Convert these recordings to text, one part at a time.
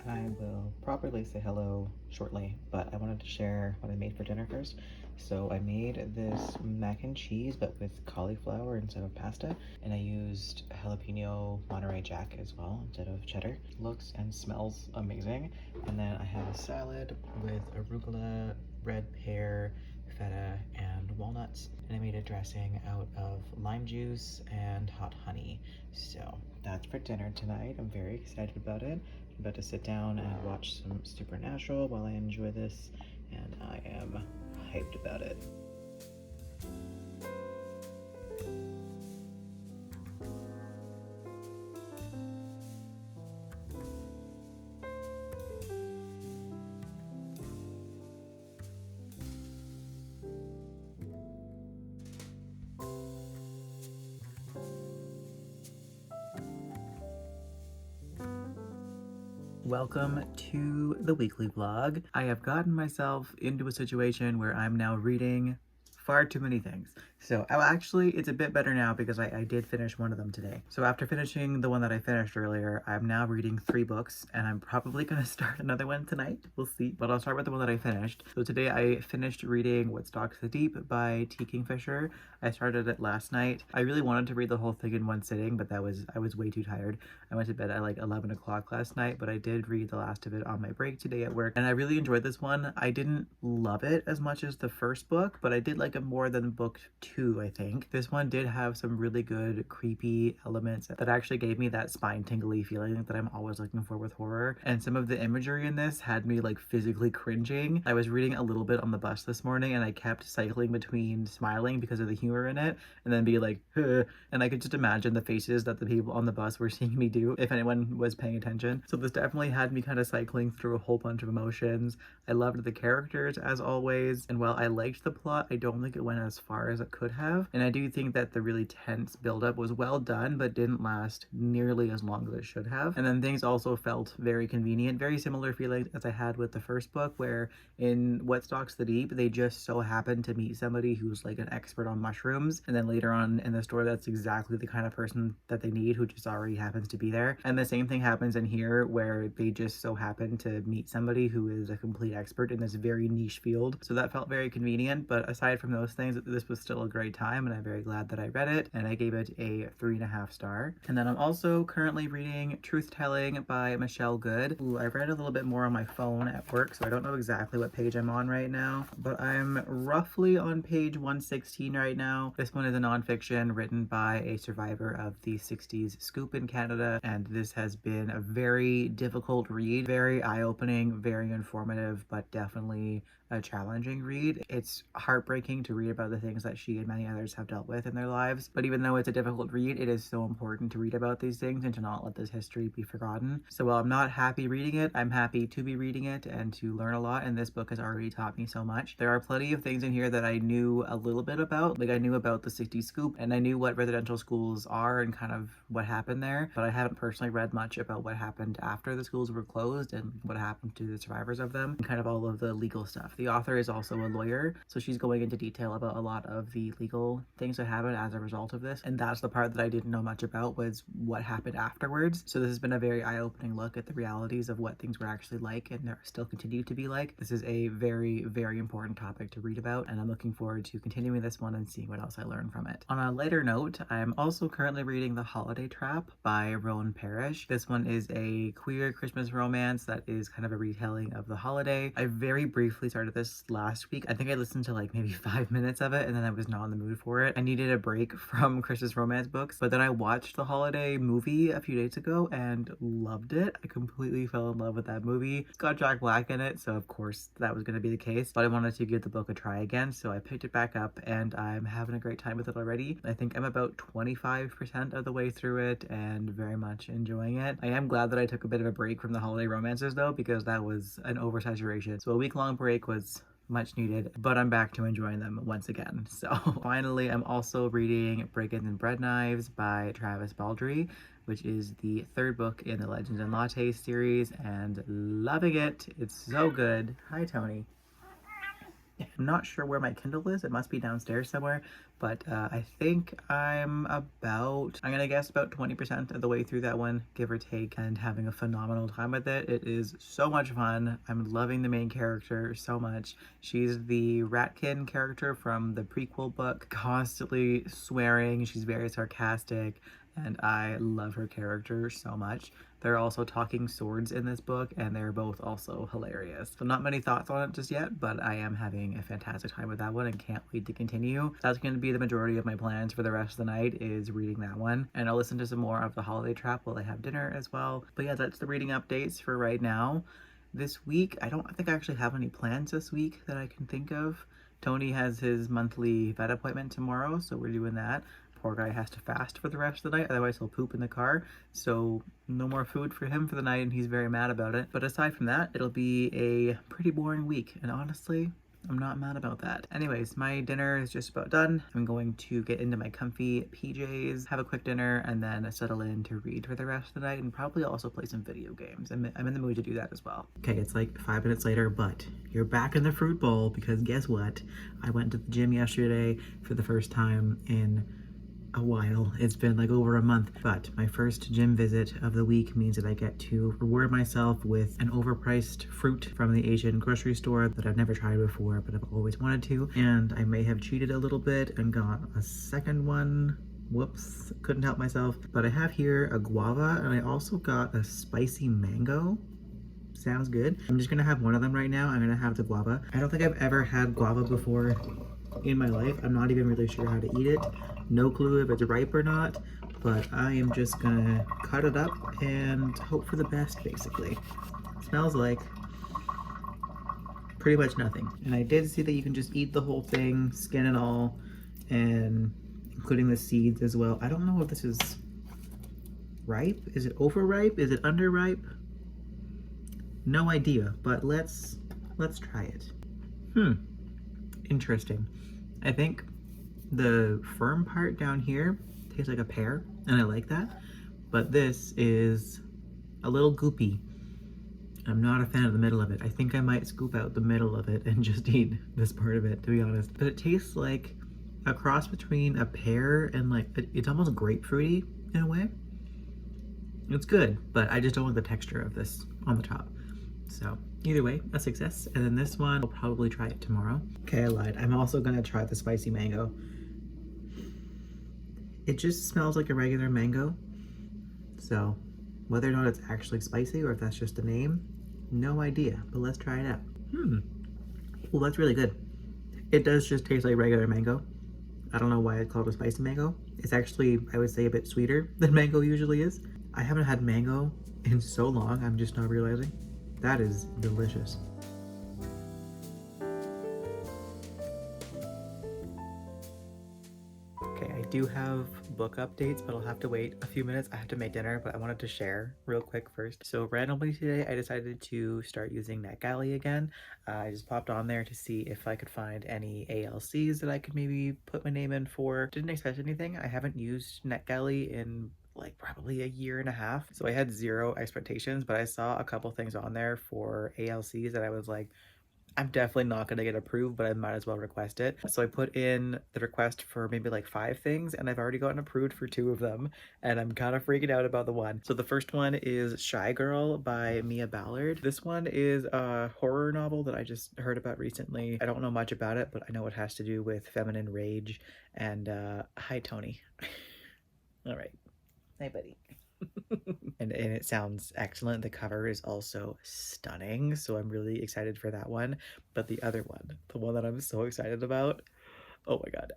I will probably say hello shortly, but I wanted to share what I made for dinner first. So I made this mac and cheese, but with cauliflower instead of pasta, and I used jalapeno Monterey Jack as well instead of cheddar. Looks and smells amazing. And then I have a salad with arugula, red pear, feta, and walnuts. And I made a dressing out of lime juice and hot honey. So that's for dinner tonight. I'm very excited about it. I'm about to sit down and watch some Supernatural while I enjoy this, and I am hyped about it. Welcome to the weekly vlog. I have gotten myself into a situation where I'm now reading far too many things. So actually, it's a bit better now because I did finish one of them today. So after finishing the one that I finished earlier, I'm now reading 3 books, and I'm probably going to start another one tonight. We'll see. But I'll start with the one that I finished. So today I finished reading What Stalks the Deep by Kingfisher. I started it last night. I really wanted to read the whole thing in one sitting, but I was way too tired. I went to bed at like 11 o'clock last night, but I did read the last of it on my break today at work, and I really enjoyed this one. I didn't love it as much as the first book, but I did like it more than book 2, I think. This one did have some really good creepy elements that actually gave me that spine tingly feeling that I'm always looking for with horror, and some of the imagery in this had me like physically cringing. I was reading a little bit on the bus this morning, and I kept cycling between smiling because of the humor in it and then be like, huh, and I could just imagine the faces that the people on the bus were seeing me do if anyone was paying attention. So this definitely had me kind of cycling through a whole bunch of emotions. I loved the characters as always, and while I liked the plot, I don't think it went as far as it could have, and I do think that the really tense buildup was well done but didn't last nearly as long as it should have. And then things also felt very convenient, very similar feelings as I had with the first book, where in What Stalks the Deep they just so happened to meet somebody who's like an expert on mushrooms, and then later on in the story that's exactly the kind of person that they need who just already happens to be there. And the same thing happens in here, where they just so happen to meet somebody who is a complete expert in this very niche field. So that felt very convenient, but aside from those things, this was still a great time, and I'm very glad that I read it, and I gave it a 3.5 star. And then I'm also currently reading Truth Telling by Michelle Good. Ooh, I read a little bit more on my phone at work, so I don't know exactly what page I'm on right now, but I'm roughly on page 116 right now. This one is a nonfiction written by a survivor of the 60s scoop in Canada, and this has been a very difficult read, very eye-opening, very informative, but definitely a challenging read. It's heartbreaking to read about the things that she and many others have dealt with in their lives, but even though it's a difficult read, it is so important to read about these things and to not let this history be forgotten. So while I'm not happy reading it, I'm happy to be reading it and to learn a lot, and this book has already taught me so much. There are plenty of things in here that I knew a little bit about, like I knew about the 60s scoop, and I knew what residential schools are and kind of what happened there, but I haven't personally read much about what happened after the schools were closed and what happened to the survivors of them, and kind of all of the legal stuff. The author is also a lawyer, so she's going into detail about a lot of the legal things that happened as a result of this, and that's the part that I didn't know much about, was what happened afterwards. So this has been a very eye-opening look at the realities of what things were actually like, and there still continue to be like. This is a very, very important topic to read about, and I'm looking forward to continuing this one and seeing what else I learn from it. On a lighter note, I'm also currently reading The Holiday Trap by Roan Parrish. This one is a queer Christmas romance that is kind of a retelling of the holiday. I very briefly started this last week. I think I listened to like maybe 5 minutes of it, and then I was not in the mood for it. I needed a break from Christmas romance books, but then I watched the holiday movie a few days ago and loved it. I completely fell in love with that movie. It's got Jack Black in it, so of course that was going to be the case, but I wanted to give the book a try again, so I picked it back up, and I'm having a great time with it already. I think I'm about 25% of the way through it and very much enjoying it. I am glad that I took a bit of a break from the holiday romances though, because that was an oversaturation. So a week-long break was much needed, but I'm back to enjoying them once again. So finally, I'm also reading Brigands and Breadknives by Travis Baldree, which is the 3rd book in the Legends and Lattes series, and loving it. It's so good. Hi, Tony. I'm not sure where my Kindle is. It must be downstairs somewhere, but I think I'm gonna guess about 20% of the way through that one, give or take, and having a phenomenal time with it. It is so much fun. I'm loving the main character so much. She's the Ratkin character from the prequel book, constantly swearing. She's very sarcastic, and I love her character so much. There are also talking swords in this book, and they're both also hilarious. So not many thoughts on it just yet, but I am having a fantastic time with that one and can't wait to continue. That's going to be the majority of my plans for the rest of the night, is reading that one. And I'll listen to some more of The Holiday Trap while I have dinner as well. But yeah, that's the reading updates for right now. This week, I don't think I actually have any plans this week that I can think of. Tony has his monthly vet appointment tomorrow, so we're doing that. Poor guy has to fast for the rest of the night, otherwise he'll poop in the car. So no more food for him for the night, and he's very mad about it. But aside from that, it'll be a pretty boring week, and honestly, I'm not mad about that. Anyways, my dinner is just about done. I'm going to get into my comfy PJs, have a quick dinner, and then settle in to read for the rest of the night, and probably also play some video games. I'm in the mood to do that as well. Okay, it's like 5 minutes later, but you're back in the fruit bowl because guess what? I went to the gym yesterday for the first time in a while. It's been like over a month, but my first gym visit of the week means that I get to reward myself with an overpriced fruit from the Asian grocery store that I've never tried before, but I've always wanted to. And I may have cheated a little bit and got a second one. Whoops, couldn't help myself. But I have here a guava, and I also got a spicy mango. Sounds good. I'm just gonna have one of them right now. I'm gonna have the guava. I don't think I've ever had guava before in my life. I'm not even really sure how to eat it. No clue if it's ripe or not, but I am just gonna cut it up and hope for the best, basically. Smells like pretty much nothing. And I did see that you can just eat the whole thing, skin and all, and including the seeds as well. I don't know if this is ripe. Is it overripe? Is it underripe? No idea, but let's try it. Interesting. I think the firm part down here tastes like a pear, and I like that, but this is a little goopy. I'm not a fan of the middle of it. I think I might scoop out the middle of it and just eat this part of it, to be honest. But it tastes like a cross between a pear and like, it's almost grapefruity in a way. It's good, but I just don't like the texture of this on the top. So either way, a success. And then this one, I'll probably try it tomorrow. Okay, I lied. I'm also gonna try the spicy mango. It just smells like a regular mango. So whether or not it's actually spicy or if that's just a name, no idea, but let's try it out. Well, that's really good. It does just taste like regular mango. I don't know why it's called a spicy mango. It's actually, I would say, a bit sweeter than mango usually is. I haven't had mango in so long, I'm just not realizing. That is delicious. Okay, I do have book updates, but I'll have to wait a few minutes. I have to make dinner, but I wanted to share real quick first. So randomly today, I decided to start using NetGalley again. I just popped on there to see if I could find any ALCs that I could maybe put my name in for. Didn't expect anything. I haven't used NetGalley in like probably a year and a half. So I had zero expectations, but I saw a couple things on there for ALCs that I was like, I'm definitely not going to get approved, but I might as well request it. So I put in the request for maybe like 5 things, and I've already gotten approved for 2 of them, and I'm kind of freaking out about the one. So the first one is Shy Girl by Mia Ballard. This one is a horror novel that I just heard about recently. I don't know much about it, but I know it has to do with feminine rage. And hi, Tony. All right. Hi, buddy. And it sounds excellent. The cover is also stunning, so I'm really excited for that one. But the other one, the one that I'm so excited about, oh my god,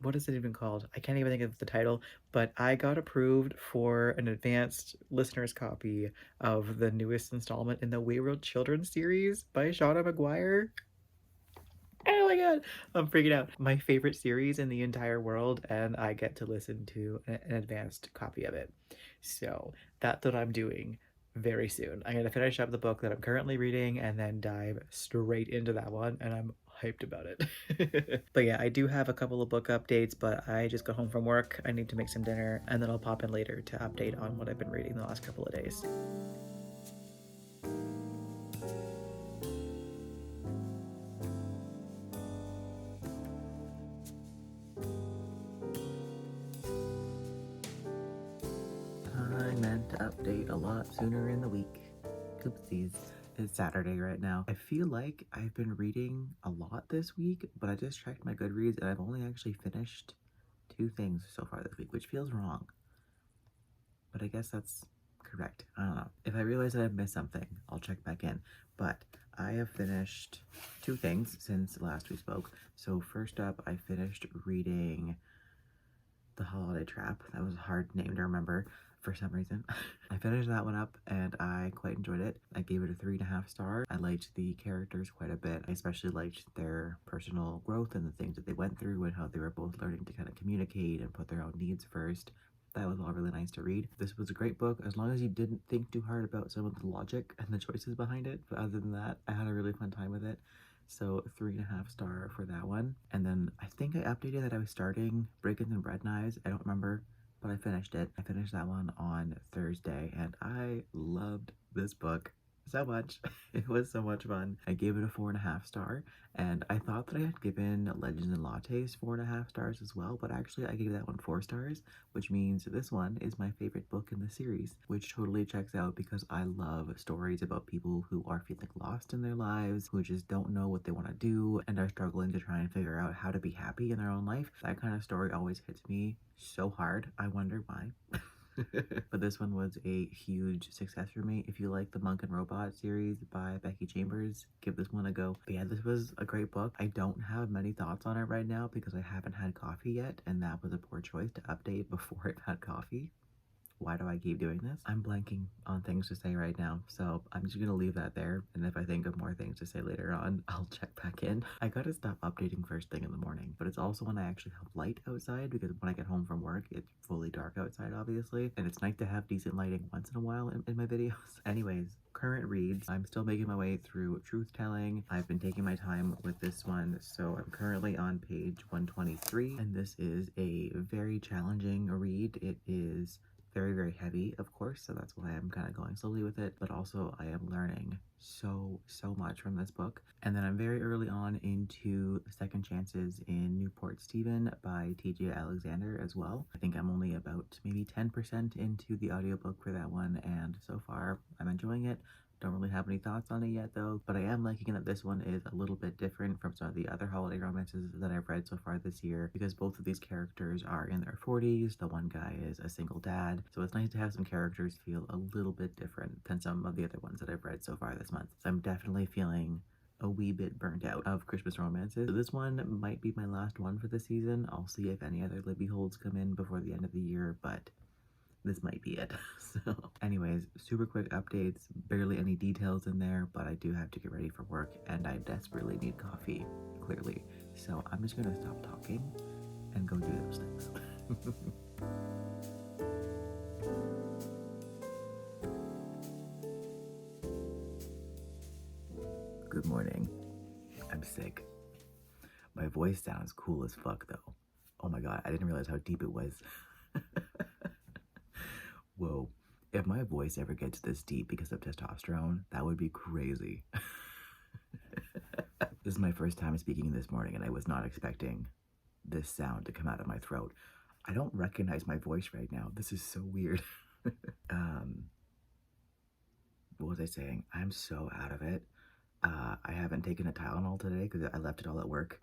what is it even called? I can't even think of the title, but I got approved for an advanced listener's copy of the newest installment in the Wayward Children series by Shauna McGuire. Oh my god, I'm freaking out. My favorite series in the entire world, and I get to listen to an advanced copy of it. So that's what I'm doing very soon. I'm gonna finish up the book that I'm currently reading and then dive straight into that one, and I'm hyped about it. But yeah, I do have a couple of book updates, but I just got home from work. I need to make some dinner, and then I'll pop in later to update on what I've been reading the last couple of days. up sooner in the week. Oopsies. It's Saturday right now. I feel like I've been reading a lot this week, but I just checked my Goodreads and I've only actually finished 2 things so far this week, which feels wrong. But I guess that's correct. I don't know. If I realize that I've missed something, I'll check back in. But I have finished 2 things since last we spoke. So first up, I finished reading The Holiday Trap. That was a hard name to remember for some reason. I finished that one up and I quite enjoyed it. I gave it a 3.5 star. I liked the characters quite a bit. I especially liked their personal growth and the things that they went through and how they were both learning to kind of communicate and put their own needs first. That was all really nice to read. This was a great book as long as you didn't think too hard about some of the logic and the choices behind it. But other than that, I had a really fun time with it. So 3.5 star for that one. And then I think I updated that I was starting Brigands and Breadknives. I don't remember, but I finished it. I finished that one on Thursday and I loved this book so much. It was so much fun. I gave it a 4.5 star and I thought that I had given Legends and Lattes 4.5 stars as well, but actually I gave that one 4 stars, which means this one is my favorite book in the series, which totally checks out because I love stories about people who are feeling lost in their lives, who just don't know what they want to do and are struggling to try and figure out how to be happy in their own life. That kind of story always hits me so hard. I wonder why. But this one was a huge success for me. If you like the Monk and Robot series by Becky Chambers, give this one a go. But yeah, this was a great book. I don't have many thoughts on it right now because I haven't had coffee yet, and that was a poor choice to update before I've had coffee. Why do I keep doing this? I'm blanking on things to say right now, so I'm just gonna leave that there, and if I think of more things to say later on, I'll check back in. I gotta stop updating first thing in the morning, but it's also when I actually have light outside, because when I get home from work, it's fully dark outside, obviously, and it's nice to have decent lighting once in a while in my videos. Anyways, current reads. I'm still making my way through Truth Telling. I've been taking my time with this one, so I'm currently on page 123, and this is a very challenging read. It is very, very heavy, of course, so that's why I'm kind of going slowly with it, but also I am learning so much from this book. And then I'm very early on into Second Chances in Newport Stephen by TJ Alexander as well. I think I'm only about maybe 10% into the audiobook for that one, and so far I'm enjoying it. Don't really have any thoughts on it yet though, but I am liking that this one is a little bit different from some of the other holiday romances that I've read so far this year, because both of these characters are in their 40s. The one guy is a single dad, so it's nice to have some characters feel a little bit different than some of the other ones that I've read so far this month. So I'm definitely feeling a wee bit burnt out of Christmas romances. So this one might be my last one for the season. I'll see if any other Libby holds come in before the end of the year, but this might be it. So anyways, super quick updates, barely any details in there, but I do have to get ready for work and I desperately need coffee, clearly. So I'm just gonna stop talking and go do those things. Good morning. I'm sick. My voice sounds cool as fuck though. Oh my god, I didn't realize how deep it was. Whoa, if my voice ever gets this deep because of testosterone, that would be crazy. This is my first time speaking this morning and I was not expecting this sound to come out of my throat. I don't recognize my voice right now. This is so weird. What was I saying? I'm so out of it. I haven't taken a Tylenol today because I left it all at work.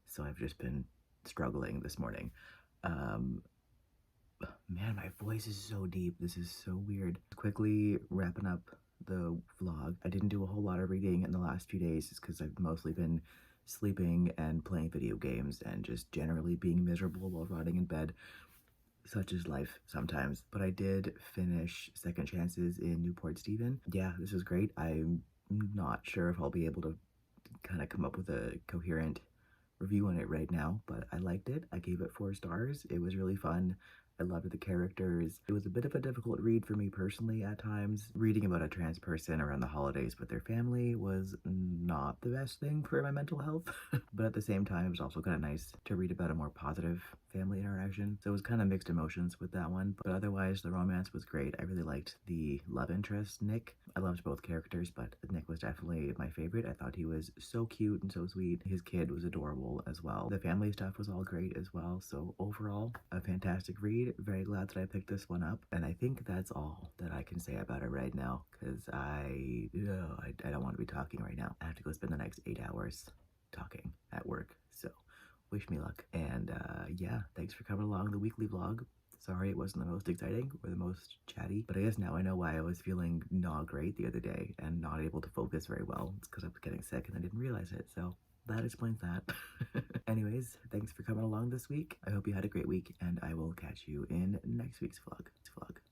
So I've just been struggling this morning. Man, my voice is so deep. This is so weird. Quickly wrapping up the vlog. I didn't do a whole lot of reading in the last few days just because I've mostly been sleeping and playing video games and just generally being miserable while rotting in bed. Such is life sometimes. But I did finish Second Chances in Newport Stephen. Yeah, this is great. I'm not sure if I'll be able to kind of come up with a coherent review on it right now, but I liked it. I gave it 4 stars. It was really fun. I loved the characters. It was a bit of a difficult read for me personally at times. Reading about a trans person around the holidays with their family was not the best thing for my mental health. But at the same time, it was also kind of nice to read about a more positive family interaction. So it was kind of mixed emotions with that one. But otherwise, the romance was great. I really liked the love interest, Nick. I loved both characters, but Nick was definitely my favorite. I thought he was so cute and so sweet. His kid was adorable as well. The family stuff was all great as well. So overall, a fantastic read. read. Very glad that I picked this one up. And I think that's all that I can say about it right now, because I don't want to be talking right now. I have to go spend the next 8 hours talking at work. So wish me luck. And yeah, thanks for coming along the weekly vlog. Sorry it wasn't the most exciting or the most chatty, but I guess now I know why I was feeling not great the other day and not able to focus very well. It's because I was getting sick and I didn't realize it, so that explains that. Anyways, thanks for coming along this week. I hope you had a great week, and I will catch you in next week's vlog.